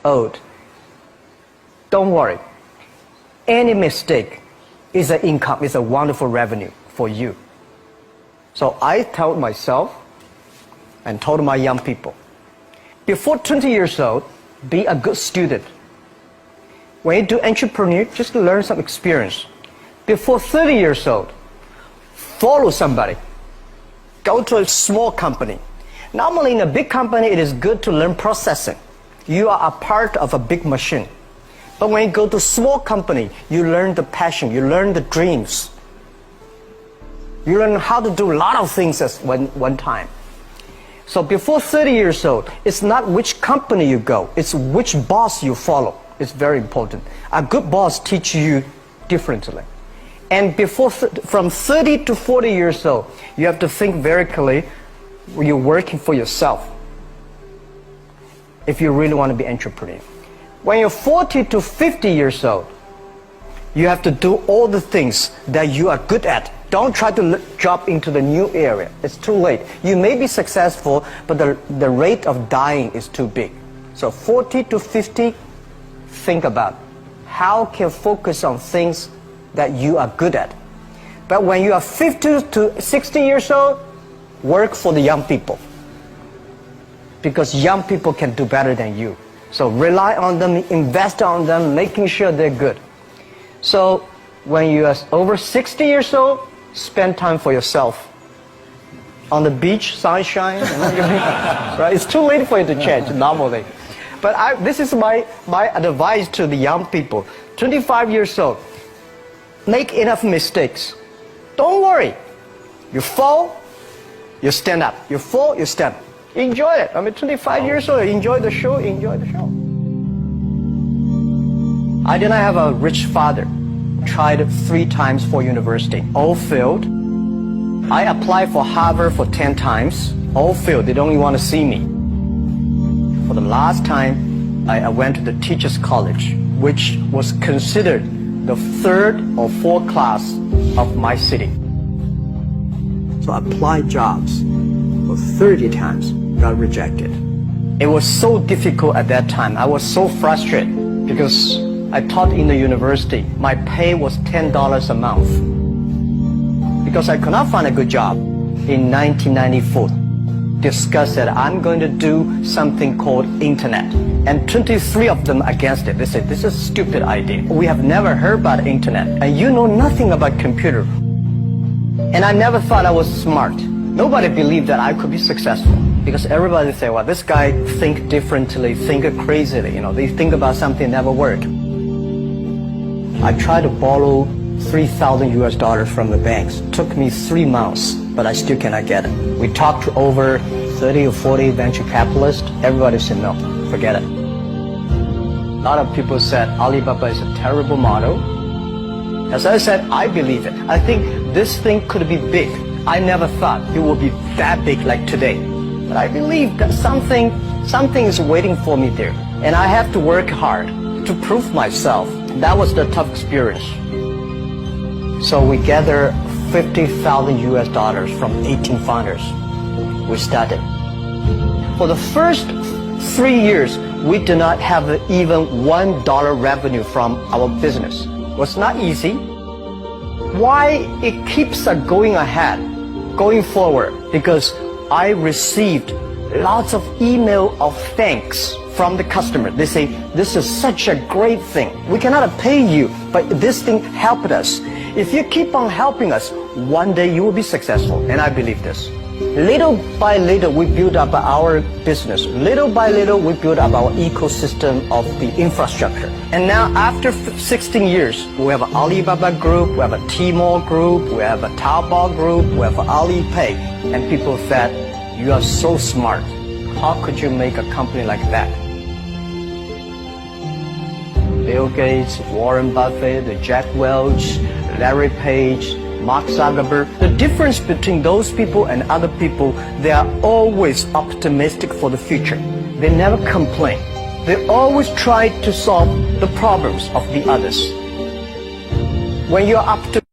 old, don't worry. Any mistake is an income, is a wonderful revenue for you. So I told myself and told my young people, before 20 years old, be a good student. When you do entrepreneur, just learn some experience. Before 30 years old, follow somebody. Go to a small company. Normally in a big company, it is good to learn processing. You are a part of a big machine. But when you go to a small company, you learn the passion, you learn the dreams. You learn how to do a lot of things at one time. So before 30 years old, it's not which company you go, it's which boss you follow. It's very important. A good boss teaches you differently. And from 30 to 40 years old, you have to think very clearly, you're working for yourself if you really want to be an entrepreneur. When you're 40 to 50 years old, you have to do all the things that you are good at. Don't try to jump into the new area. It's too late. You may be successful, but the rate of dying is too big. So 40 to 50, think about how can focus on things that you are good at. But when you are 50 to 60 years old, work for the young people. Because young people can do better than you. So rely on them, invest on them, making sure they're good. So when you are over 60 years old, spend time for yourself. On the beach, sunshine, right? It's too late for you to change normally. But this is my advice to the young people. 25 years old, make enough mistakes. Don't worry. You fall, you stand up. You fall, you stand up. Enjoy it. I mean, 25 years old, enjoy the show, enjoy the show. I did not have a rich father. Tried 3 times for university, all failed. I applied for Harvard for 10 times, all failed. They don't even want to see me. For the last time, I went to the Teachers College, which was considered the 3rd or 4th class of my city. So I applied jobs for 30 times, got rejected. It was so difficult at that time. I was so frustrated because I taught in the university. My pay was $10 a month because I could not find a good job. In 1994, discussed that I'm going to do something called internet, and 23 of them against it. They said, this is a stupid idea. We have never heard about internet, and you know nothing about computer. And I never thought I was smart. Nobody believed that I could be successful because everybody said, well, this guy think differently, think crazily. You know, they think about something never worked. I tried to borrow $3,000 from the banks. Took me 3 months, but I still cannot get it. We talked to over 30 or 40 venture capitalists. Everybody said, no, forget it. A lot of people said Alibaba is a terrible model. As I said, I believe it. I think this thing could be big. I never thought it would be that big like today. But I believe that something is waiting for me there. And I have to work hard to prove myself. That was the tough experience. So we gathered $50,000 from 18 founders. We started. For the first 3 years, we did not have even $1 revenue from our business. It was not easy. Why it keeps going ahead, going forward? Because I received lots of email of thanks from the customer. They say, this is such a great thing. We cannot pay you, but this thing helped us. If you keep on helping us, one day you will be successful. And I believe this. Little by little, we build up our business. Little by little, we build up our ecosystem of the infrastructure. And now, after 16 years, we have an Alibaba group, we have a Tmall group, we have a Taobao group, we have Alipay. And people said, you are so smart. How could you make a company like that? Bill Gates, Warren Buffett, Jack Welch, Larry Page, Mark Zuckerberg. The difference between those people and other people, they are always optimistic for the future. They never complain. They always try to solve the problems of the others. When you're optimistic,